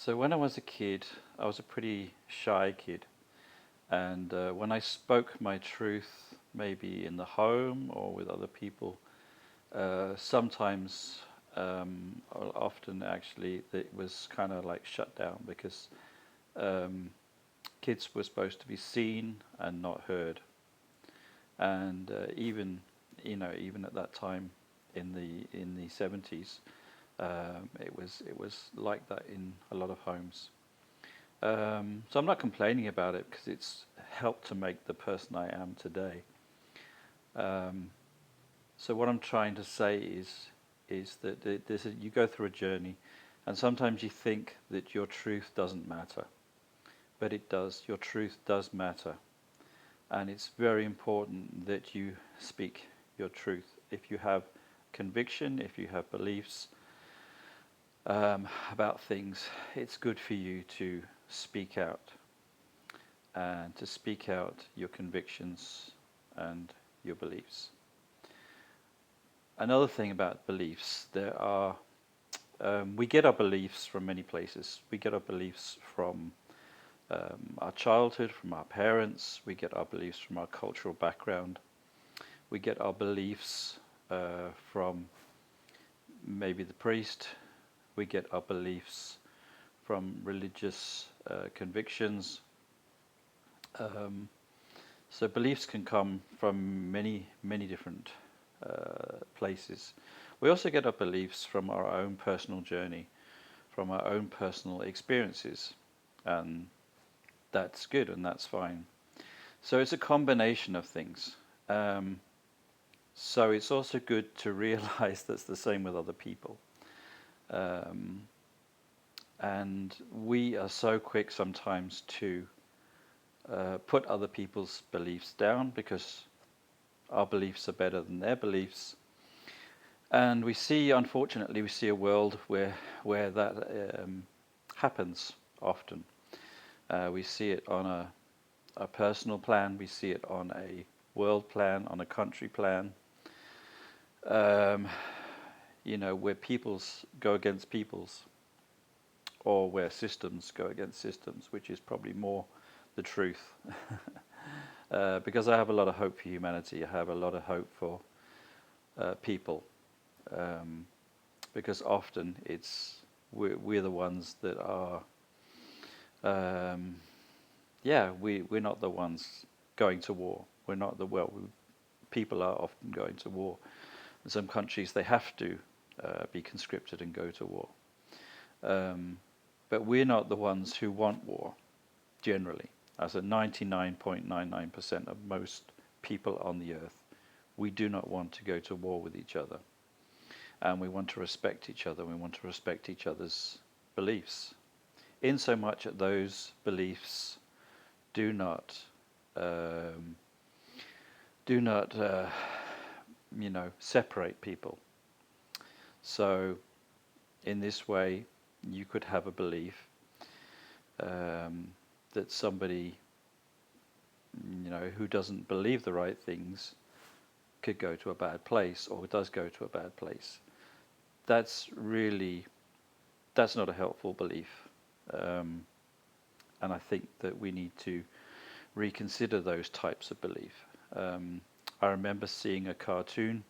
So when I was a kid, I was a pretty shy kid, and when I spoke my truth, maybe in the home or with other people, sometimes, often actually, it was kind of like shut down because um, kids were supposed to be seen and not heard, and even at that time in the 70s, it was like that in a lot of homes. So I'm not complaining about it because it's helped to make the person I am today. Um, so what I'm trying to say is that you go through a journey, and sometimes you think that your truth doesn't matter, but it does. Your truth does matter, and it's very important that you speak your truth. If you have conviction, if you have beliefs about things, it's good for you to speak out and to speak out your convictions and your beliefs. Another thing about beliefs, we get our beliefs from many places. We get our beliefs from our childhood, from our parents. We get our beliefs from our cultural background. We get our beliefs from maybe the priest. We get our beliefs from religious convictions. Um, so beliefs can come from many, many different places. We also get our beliefs from our own personal journey, from our own personal experiences, and that's good and that's fine. So it's a combination of things. Um, so it's also good to realize that's the same with other people. Um, and we are so quick sometimes to put other people's beliefs down because our beliefs are better than their beliefs. And unfortunately, we see a world where that happens often. We see it on a personal plan. We see it on a world plan, on a country plan. Um, where peoples go against peoples, or where systems go against systems, which is probably more the truth. Because I have a lot of hope for humanity. I have a lot of hope for people. Um, because often we're the ones that are, um, we're not the ones going to war. We're not people are often going to war. In some countries, they have to be conscripted and go to war. But we're not the ones who want war, generally. As a 99.99% of most people on the earth, we do not want to go to war with each other. And we want to respect each other. We want to respect each other's beliefs. In so much that those beliefs do not, um, separate people. So, in this way, you could have a belief that somebody, who doesn't believe the right things could go to a bad place or does go to a bad place. That's not a helpful belief. And I think that we need to reconsider those types of belief. I remember seeing a cartoon,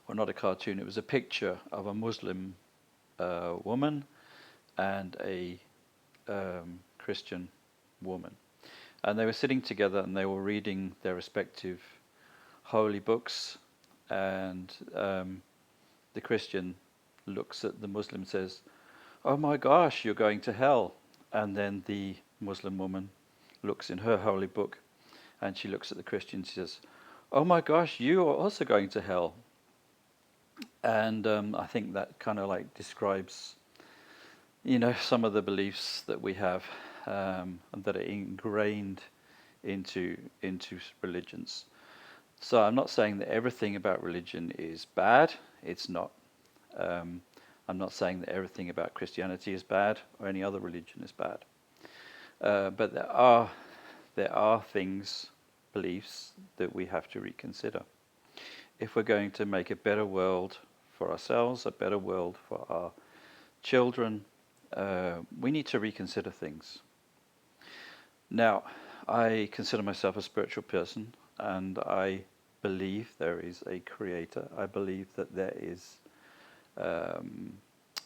or not a cartoon, it was a picture of a Muslim woman and a Christian woman. And they were sitting together and they were reading their respective holy books. And the Christian looks at the Muslim and says, "Oh my gosh, you're going to hell." And then the Muslim woman looks in her holy book and she looks at the Christian and she says, "Oh my gosh, you are also going to hell." And I think that kind of like describes, some of the beliefs that we have and that are ingrained into religions. So I'm not saying that everything about religion is bad. It's not. I'm not saying that everything about Christianity is bad or any other religion is bad. But there are things, beliefs that we have to reconsider if we're going to make a better world for ourselves, a better world for our children, we need to reconsider things. Now, I consider myself a spiritual person, and I believe there is a creator. I believe that um,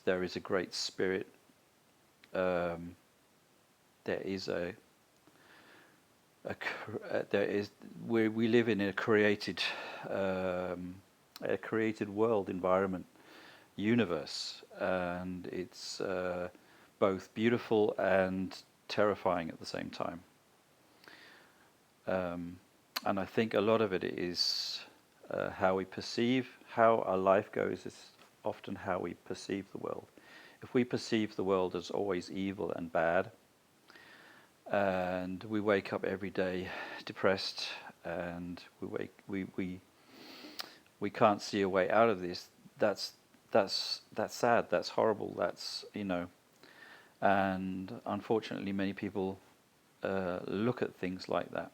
there is a great spirit. Um, there is there is we live in um, a created world environment universe, and it's both beautiful and terrifying at the same time. Um, and I think a lot of it is how we perceive how our life goes is often how we perceive the world. If we perceive the world as always evil and bad, and we wake up every day depressed, and we can't see a way out of this, that's that's sad, that's horrible, that's, and unfortunately many people look at things like that,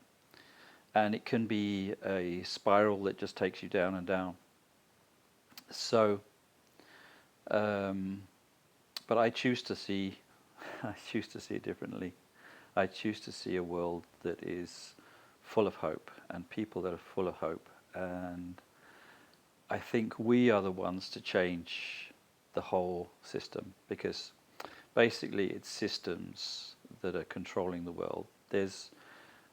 and it can be a spiral that just takes you down and down. So, um, but I choose to see, I choose to see it differently. I choose to see a world that is full of hope and people that are full of hope. And I think we are the ones to change the whole system, because basically it's systems that are controlling the world.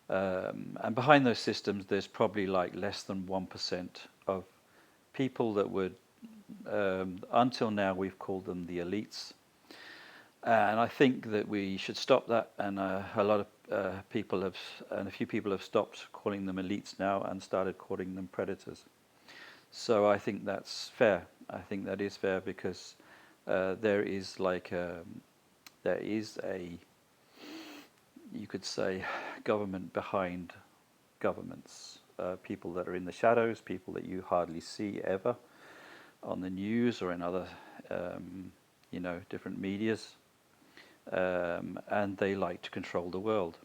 And behind those systems, there's probably like less than 1% of people that would, until now, we've called them the elites. And I think that we should stop that. And a lot of people have, and a few people have stopped calling them elites now and started calling them predators. So I think that's fair. I think that is fair, because there is there is a, you could say, government behind governments. People that are in the shadows, people that you hardly see ever on the news or in other, different medias, and they like to control the world.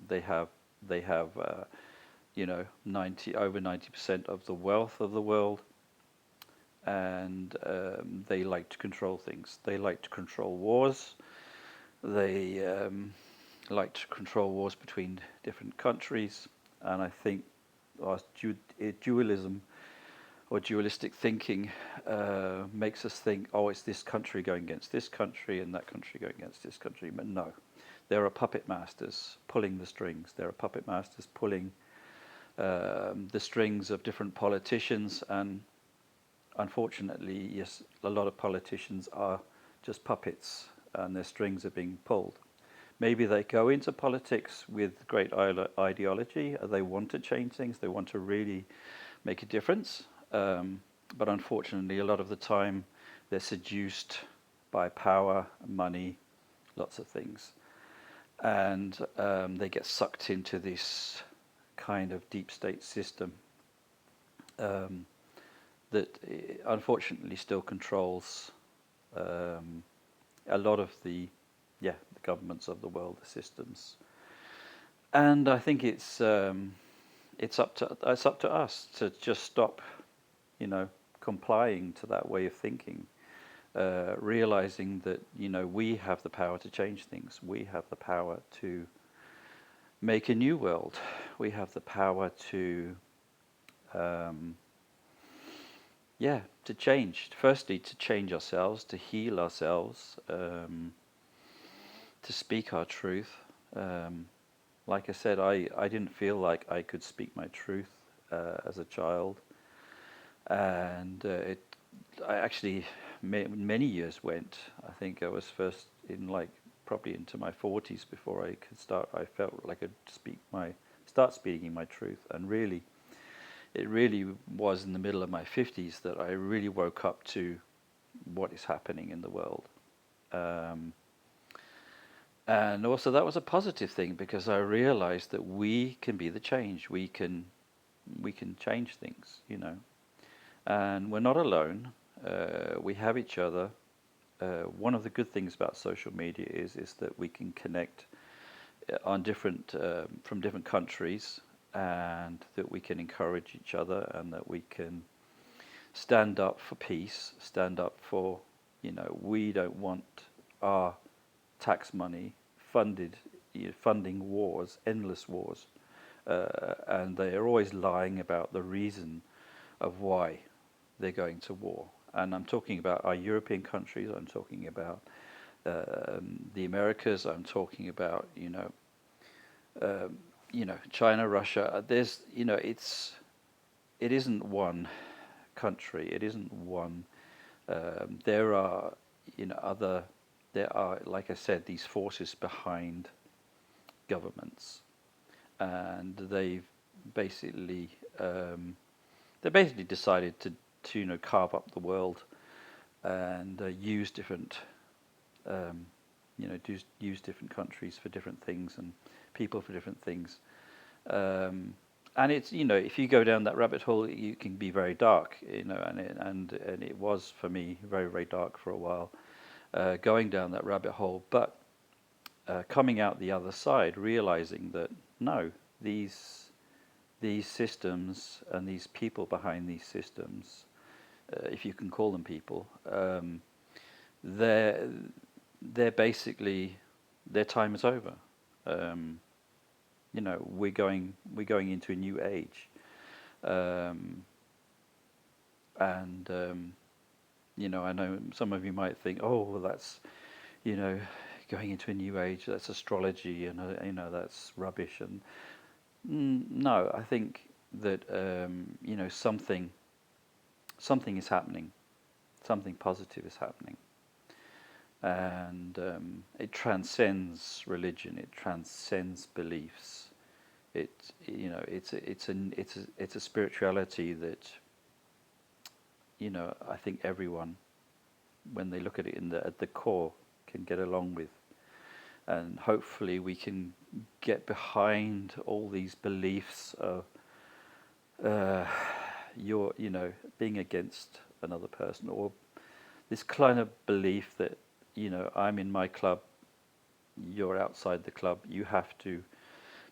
They have 90% of the wealth of the world, and they like to control things. They like to control wars. They like to control wars between different countries, and I think dualism or dualistic thinking makes us think, oh, it's this country going against this country and that country going against this country. But no, there are puppet masters pulling the strings. There are puppet masters pulling the strings of different politicians, and unfortunately, yes, a lot of politicians are just puppets, and their strings are being pulled. Maybe they go into politics with great ideology. They want to change things. They want to really make a difference. But unfortunately, a lot of the time, they're seduced by power, money, lots of things. And they get sucked into this kind of deep state system that unfortunately still controls a lot of the governments of the world, the systems. And I think it's up to us to just stop, complying to that way of thinking, realizing that we have the power to change things. We have the power to make a new world. We have the power to to change. Firstly, to change ourselves, to heal ourselves, to speak our truth. Like I said, I didn't feel like I could speak my truth as a child, and I actually many years went. I think I was first in probably into my 40s before I could start. I felt like I could start speaking my truth, and really, it really was in the middle of my 50s that I really woke up to what is happening in the world. And also that was a positive thing, because I realized that we can be the change. We can change things, and we're not alone. We have each other. One of the good things about social media is that we can connect on from different countries, and that we can encourage each other, and that we can stand up for peace, stand up for, we don't want our tax money funding wars, endless wars, and they are always lying about the reason of why they're going to war. And I'm talking about our European countries. I'm talking about the Americas. I'm talking about China, Russia. It isn't one country. It isn't one. There are other. There are, like I said, these forces behind governments, and basically they basically decided to carve up the world and use different use different countries for different things and people for different things. And it's if you go down that rabbit hole, you can be very dark, and it was for me very, very dark for a while, going down that rabbit hole. But coming out the other side, realizing that no, these systems and these people behind these systems, if you can call them people, they're basically, their time is over. We're going into a new age, and I know some of you might think, oh, well, that's going into a new age. That's astrology, and that's rubbish. And no, I think that something is happening, something positive is happening, and it transcends religion. It transcends beliefs. It's a spirituality that I think everyone, when they look at it at the core, can get along with, and hopefully we can get behind all these beliefs of being against another person, or this kind of belief that I'm in my club, you're outside the club, you have to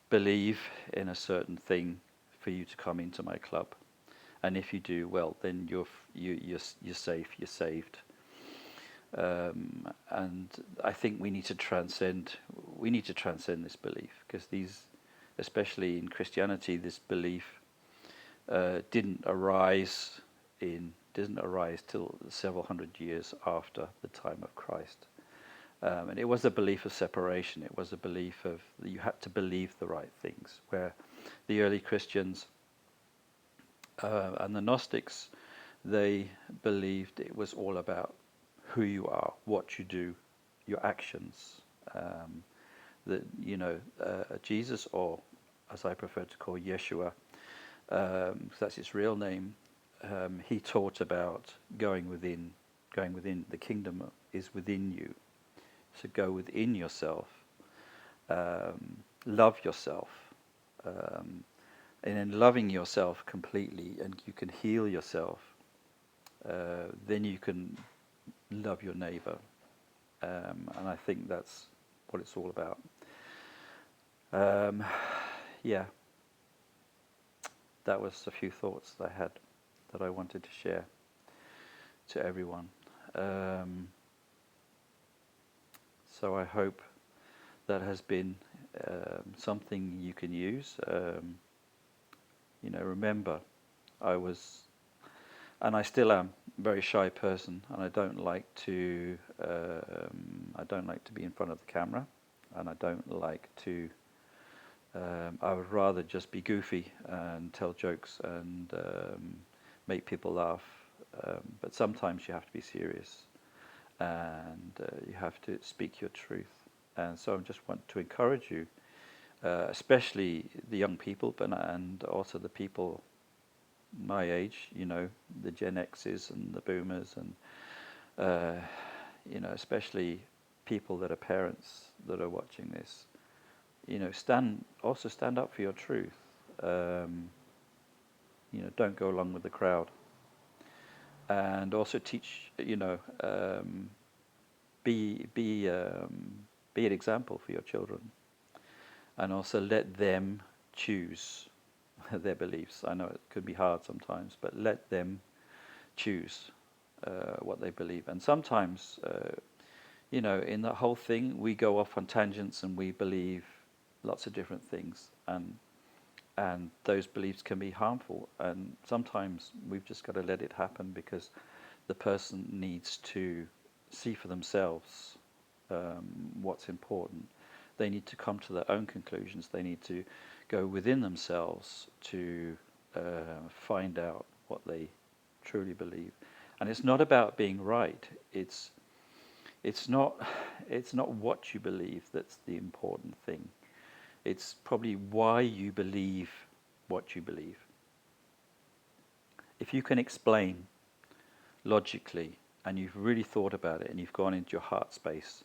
believe in a certain thing for you to come into my club, and if you do, well, then you're safe, you're saved. And I think we need to transcend this belief, because especially in Christianity, this belief didn't arise till several hundred years after the time of Christ. And it was a belief of separation. It was a belief of that you had to believe the right things, where the early Christians and the Gnostics, they believed it was all about who you are, what you do, your actions. That Jesus, or as I prefer to call Yeshua, that's his real name. He taught about going within. The kingdom is within you. So go within yourself, love yourself, and in loving yourself completely, and you can heal yourself, then you can love your neighbor, and I think that's what it's all about. Yeah, that was a few thoughts that I had that I wanted to share to everyone. So I hope that has been something you can use. Remember, I was, and I still am, a very shy person, and I don't like to be in front of the camera, and I don't like to. I would rather just be goofy and tell jokes and make people laugh. But sometimes you have to be serious, and you have to speak your truth. And so I just want to encourage you, especially the young people, and also the people my age, the Gen X's and the Boomers, and especially people that are parents that are watching this. Stand up for your truth. Don't go along with the crowd, and also teach. Be an example for your children, and also let them choose their beliefs. I know it could be hard sometimes, but let them choose what they believe. And sometimes In that whole thing, we go off on tangents and we believe lots of different things, and those beliefs can be harmful. And sometimes we've just got to let it happen because the person needs to see for themselves what's important. They need to come to their own conclusions. They need to go within themselves to find out what they truly believe. And it's not about being right. It's not it's not what you believe that's the important thing. It's probably why you believe what you believe. If you can explain logically and you've really thought about it and you've gone into your heart space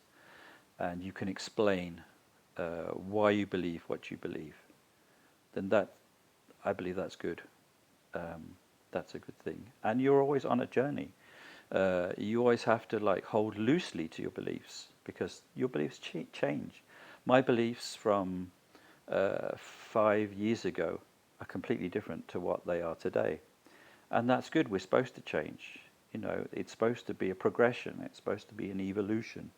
and you can explain why you believe what you believe, then I believe that's good. That's a good thing. And you're always on a journey. You always have to hold loosely to your beliefs because your beliefs change. My beliefs from 5 years ago are completely different to what they are today. And that's good. We're supposed to change. It's supposed to be a progression. It's supposed to be an evolution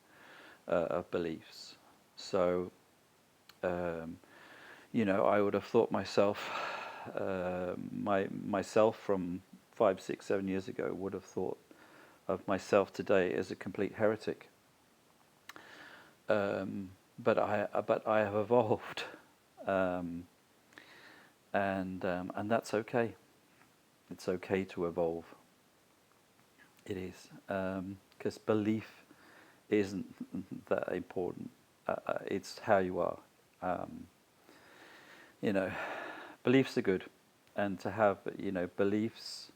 of beliefs. So, I would have thought myself from 5, 6, 7 years ago would have thought of myself today as a complete heretic. But I have evolved, and that's okay. It's okay to evolve. It is, because belief isn't that important. It's how you are. Beliefs are good, and to have beliefs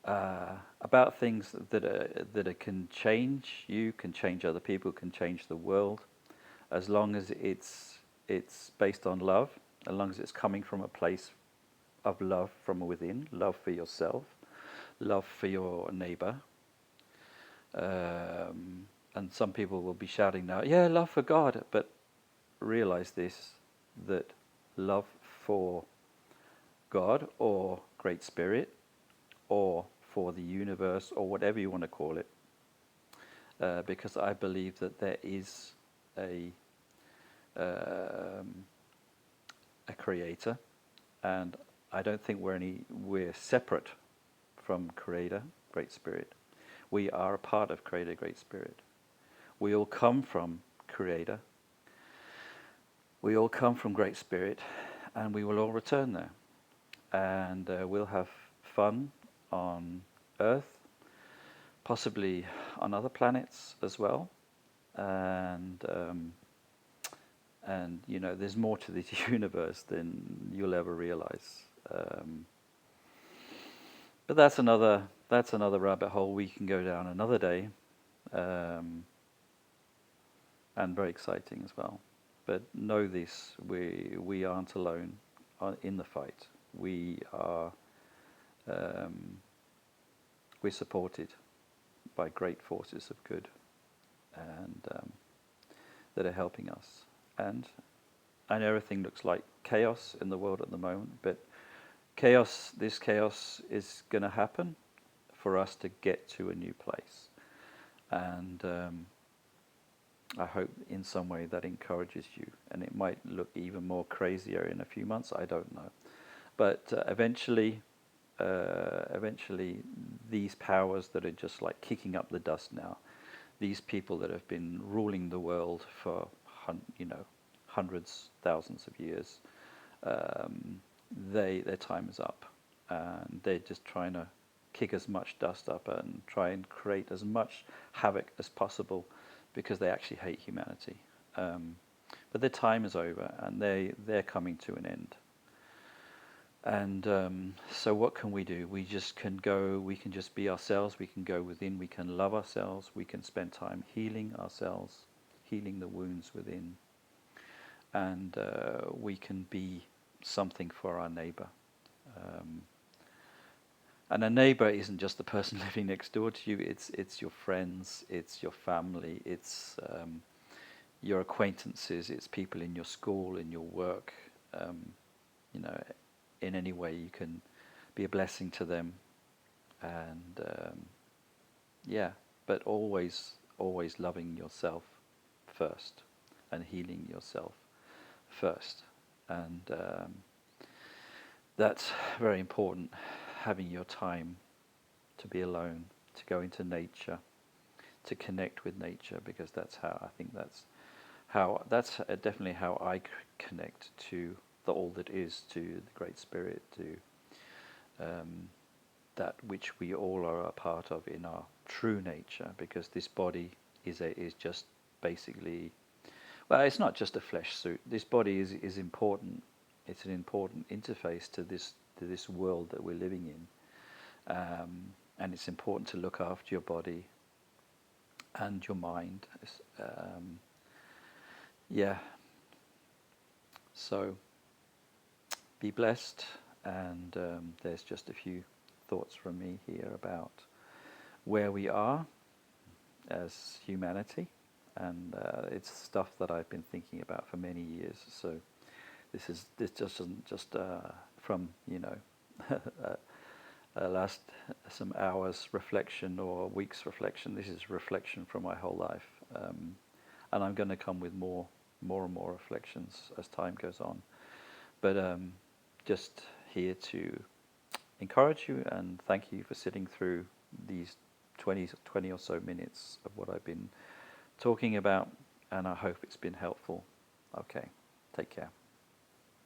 about things that can change you, can change other people, can change the world, as long as it's based on love, as long as it's coming from a place of love from within, love for yourself, love for your neighbor. And some people will be shouting now, yeah, love for God, but realize this, that love for God or Great Spirit or for the universe or whatever you want to call it, because I believe that there is a creator, and I don't think we're separate from Creator, Great Spirit. We are a part of Creator, Great Spirit. We all come from Creator. We all come from Great Spirit, and we will all return there. And we'll have fun on Earth, possibly on other planets as well. And there's more to this universe than you'll ever realize. But that's another rabbit hole we can go down another day, and very exciting as well. But know this: we aren't alone in the fight. We're supported by great forces of good, and that are helping us. And I know everything looks like chaos in the world at the moment, but this chaos is going to happen for us to get to a new place. And I hope in some way that encourages you. And it might look even more crazier in a few months, I don't know. But eventually these powers that are just like kicking up the dust now, these people that have been ruling the world for hundreds, thousands of years, their time is up, and they're just trying to kick as much dust up and try and create as much havoc as possible because they actually hate humanity. But their time is over, and they're coming to an end. And so what can we do? We can just be ourselves, we can go within, we can love ourselves, we can spend time healing ourselves, healing the wounds within, and we can be something for our neighbor. And a neighbor isn't just the person living next door to you, it's your friends, it's your family, it's your acquaintances, it's people in your school, in your work, in any way you can be a blessing to them. And but always always loving yourself first and healing yourself first. And that's very important, having your time to be alone, to go into nature, to connect with nature, because that's how I think that's definitely how I connect to the all that is, to the Great Spirit, to that which we all are a part of in our true nature, because this body is just basically, well, it's not just a flesh suit. This body is important. It's an important interface to this world that we're living in, and it's important to look after your body and your mind. Yeah. So be blessed, and there's just a few thoughts from me here about where we are as humanity, and it's stuff that I've been thinking about for many years. So this just isn't just from last some hours reflection or weeks reflection. This is reflection from my whole life, and I'm going to come with more and more reflections as time goes on. But just here to encourage you and thank you for sitting through these 20 or so minutes of what I've been talking about, and I hope it's been helpful. Okay, take care.